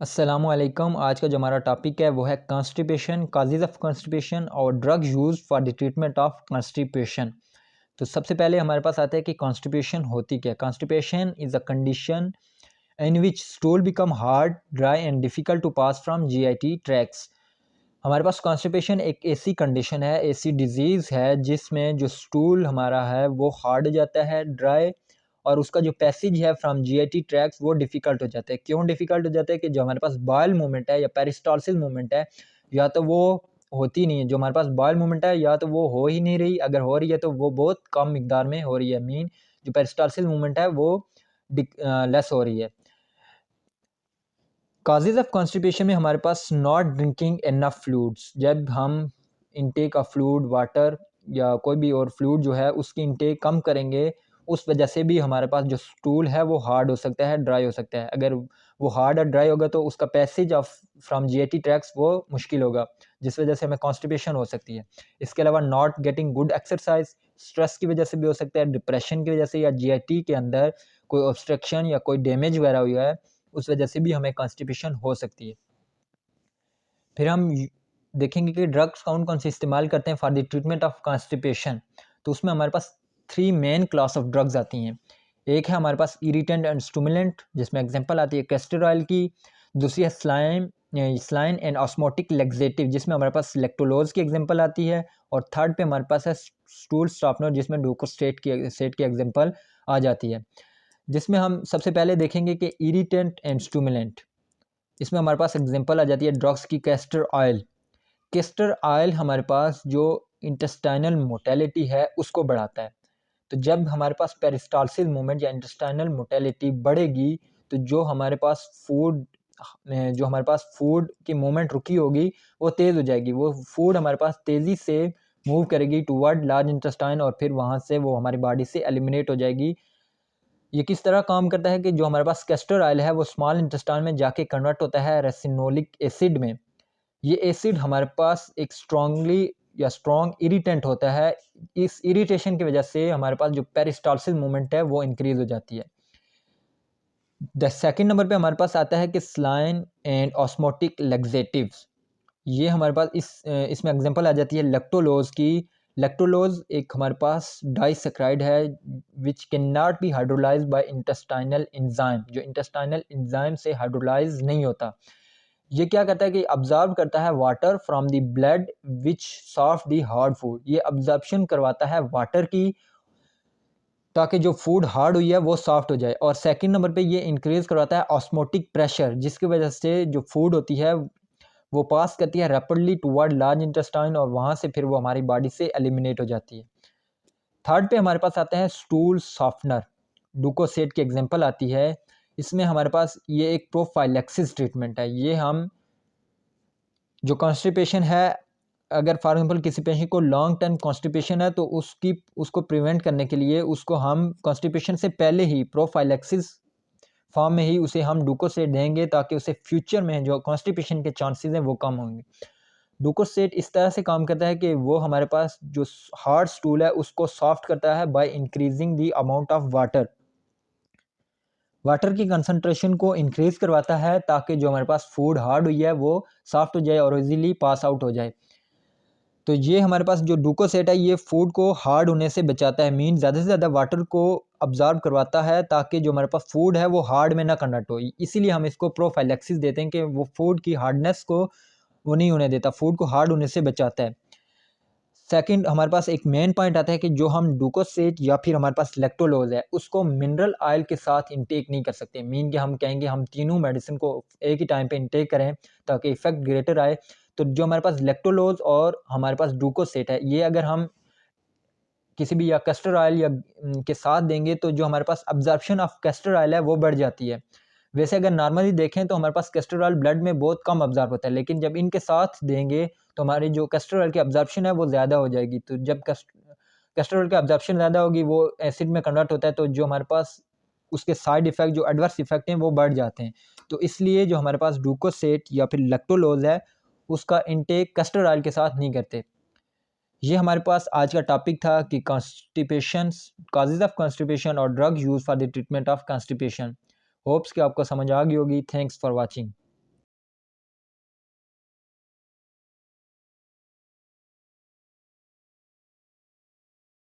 अस्सलामुअलैकुम। आज का जो हमारा टॉपिक है वो है कॉन्स्टिपेशन, काजेज़ ऑफ कॉन्स्टिपेशन और drug use for the treatment of constipation. तो सबसे पहले हमारे पास आता है कि कॉन्स्टिपेशन होती क्या है। Constipation is a condition in which stool become hard, dry and difficult to pass from GIT tracts. हमारे पास कॉन्स्टिपेशन एक ऐसी कंडीशन है, ऐसी डिजीज़ है जिसमें जो स्टूल हमारा है वो हार्ड हो जाता है, ड्राई, और उसका जो पैसेज है फ्रॉम जीआईटी ट्रैक्स वो डिफ़िकल्ट हो जाता है। क्यों डिफ़िकल्ट हो जाता है कि जो हमारे पास बाइल मूवमेंट है या पेरिस्टालसिस मूवमेंट है, या तो वो होती नहीं है। जो हमारे पास बाइल मूवमेंट है या तो वो हो ही नहीं रही, अगर हो रही है तो वो बहुत कम मिकदार में हो रही है। जो पेरिस्टालसिस मूवमेंट है वो लेस हो रही है। काजेज़ ऑफ कॉन्स्टिपेशन में हमारे पास नॉट ड्रिंकिंग इनफ फ्लूइड्स। जब हम इनटेक ऑफ फ्लूइड, वाटर या कोई भी और फ्लूइड जो है उसकी इनटेक कम करेंगे, उस वजह से भी हमारे पास जो स्टूल है वो हार्ड हो सकता है, ड्राई हो सकता है। अगर वो हार्ड और ड्राई होगा तो उसका passage of from GIT tracts वो मुश्किल होगा, जिस वजह से हमें कॉन्स्टिपेशन हो सकती है। इसके अलावा not getting good exercise, stress की वजह से भी हो सकता है, डिप्रेशन की वजह से, या जीआईटी के अंदर कोई ऑब्स्ट्रक्शन या कोई डैमेज वगैरह हुआ है, उस वजह से भी हमें कॉन्स्टिपेशन हो सकती है। फिर हम देखेंगे कि ड्रग्स कौन कौन से इस्तेमाल करते हैं for the treatment of constipation. तो उसमें हमारे पास 3 मेन क्लास ऑफ ड्रग्स आती हैं। एक है हमारे पास इरिटेंट एंड स्टिमुलेंट, जिसमें एग्जांपल आती है कैस्टर ऑयल की। दूसरी है स्लाइन एंड ऑस्मोटिक लेक्सेटिव, जिसमें हमारे पास लेक्टोलोज की एग्जांपल आती है। और थर्ड पे हमारे पास है स्टूल सॉफ्टनर, जिसमें डोकोस्टेट की एग्जांपल आ जाती है। जिसमें हम सबसे पहले देखेंगे कि इरिटेंट एंड स्टिमुलेंट। इसमें हमारे पास एग्जांपल आ जाती है ड्रग्स की कैस्टर ऑयल। कैस्टर ऑयल हमारे पास जो इंटेस्टाइनल मोटेलिटी है उसको बढ़ाता है। तो जब हमारे पास पेरिस्टालसिस मूवमेंट या इंटेस्टाइनल मोटेलिटी बढ़ेगी, तो जो हमारे पास फूड की मूवमेंट रुकी होगी वो तेज़ हो जाएगी। वो फूड हमारे पास तेज़ी से मूव करेगी टुवर्ड लार्ज इंटेस्टाइन, और फिर वहाँ से वो हमारी बॉडी से एलिमिनेट हो जाएगी। ये किस तरह काम करता है कि जो हमारे पास कैस्टर ऑयल है वो स्मॉल इंटेस्टाइन में जाके कन्वर्ट होता है रेसिनोलिक एसिड में। ये एसिड हमारे पास एक स्ट्रॉन्ग इरिटेंट होता है। इस इरिटेशन की वजह से हमारे पास जो पेरिस्टालसिस मूवमेंट है वो इंक्रीज हो जाती है। द सेकंड नंबर पे हमारे पास आता है कि स्लाइन एंड ऑस्मोटिक लेक्सेटिव्स। ये हमारे पास इसमें एग्जांपल आ जाती है लेक्टोलोज की। लेक्टोलोज एक हमारे पास डाइसैकराइड है which can not be hydrolysed bye intestinal enzyme, जो इंटेस्टाइनल एंजाइम से हाइड्रोलाइज नहीं होता। ये क्या करता है कि अब्जॉर्ब करता है water from the blood which soft the hard food. ये अब्जॉर्प्शन करवाता है वाटर की, ताकि जो फूड हार्ड हुई है वो सॉफ्ट हो जाए। और सेकंड नंबर पे ये इंक्रीज करवाता है ऑस्मोटिक प्रेशर, जिसकी वजह से जो फूड होती है वो पास करती है रैपिडली टुवर्ड लार्ज इंटेस्टाइन, और वहाँ से फिर वो हमारी बॉडी से एलिमिनेट हो जाती है। थर्ड पे हमारे पास आते हैं स्टूल सॉफ्टनर। डुकोसेट की एग्जांपल आती है। इसमें हमारे पास ये एक प्रोफाइलैक्सिस ट्रीटमेंट है। ये हम जो कॉन्स्टिपेशन है, अगर फॉर एग्जांपल किसी पेशेंट को लॉन्ग टर्म कॉन्स्टिपेशन है तो उसको प्रिवेंट करने के लिए उसको हम कॉन्स्टिपेशन से पहले ही प्रोफाइलैक्सिस फॉर्म में ही उसे हम डुकोसेट देंगे, ताकि उसे फ्यूचर में जो कॉन्स्टिपेशन के चांसेस हैं वो कम होंगे। डुकोसेट इस तरह से काम करता है कि वो हमारे पास जो हार्ड स्टूल है उसको सॉफ्ट करता है by increasing the amount of water. Water की कंसंट्रेशन को इंक्रीज करवाता है ताकि जो हमारे पास फूड हार्ड हुई है वो सॉफ्ट हो जाए और इजीली पास आउट हो जाए। तो ये हमारे पास जो डुकोसेट है ये फूड को हार्ड होने से बचाता है, मीन ज़्यादा से ज़्यादा वाटर को अब्जॉर्ब करवाता है ताकि जो हमारे पास फूड है वो हार्ड में ना कन्वर्ट हो। इसीलिए हम इसको प्रोफाइलैक्सिस देते हैं कि वो फूड की हार्डनेस को वो नहीं होने देता, फूड को हार्ड होने से बचाता है। सेकंड हमारे पास एक मेन पॉइंट आता है कि जो हम डुकोसेट या फिर हमारे पास लेक्टोलोज है उसको मिनरल ऑयल के साथ इंटेक नहीं कर सकते। मीन कि हम कहेंगे हम तीनों मेडिसिन को एक ही टाइम पे इंटेक करें ताकि इफेक्ट ग्रेटर आए। तो जो हमारे पास लेक्टोलोज और हमारे पास डुकोसेट है, ये अगर हम किसी भी या कैस्टर ऑयल या के साथ देंगे तो जो हमारे पास अब्जॉर्प्शन ऑफ कैस्टर ऑयल है वो बढ़ जाती है। वैसे अगर नॉर्मली देखें तो हमारे पास कैस्टर ऑयल ब्लड में बहुत कम अब्जॉर्ब होता है, लेकिन जब इनके साथ देंगे तो हमारी जो कैस्टर ऑयल की अब्जॉर्प्शन है वो ज़्यादा हो जाएगी। तो जब कैस्टर ऑयल की अब्जॉर्प्शन ज़्यादा होगी वो एसिड में कन्वर्ट होता है, तो जो हमारे पास उसके साइड इफ़ेक्ट जो एडवर्स इफ़ेक्ट हैं वो बढ़ जाते हैं। तो इसलिए जो हमारे पास डुकोसेट या फिर लैक्टोलोज है उसका इंटेक कैस्टर ऑयल के साथ नहीं करते। ये हमारे पास आज का टॉपिक था कि कॉन्स्टिपेशन, काजेज ऑफ कॉन्स्टिपेशन और drug use for the treatment of constipation. Hopes कि आपको समझ आ गई होगी। Thanks for watching.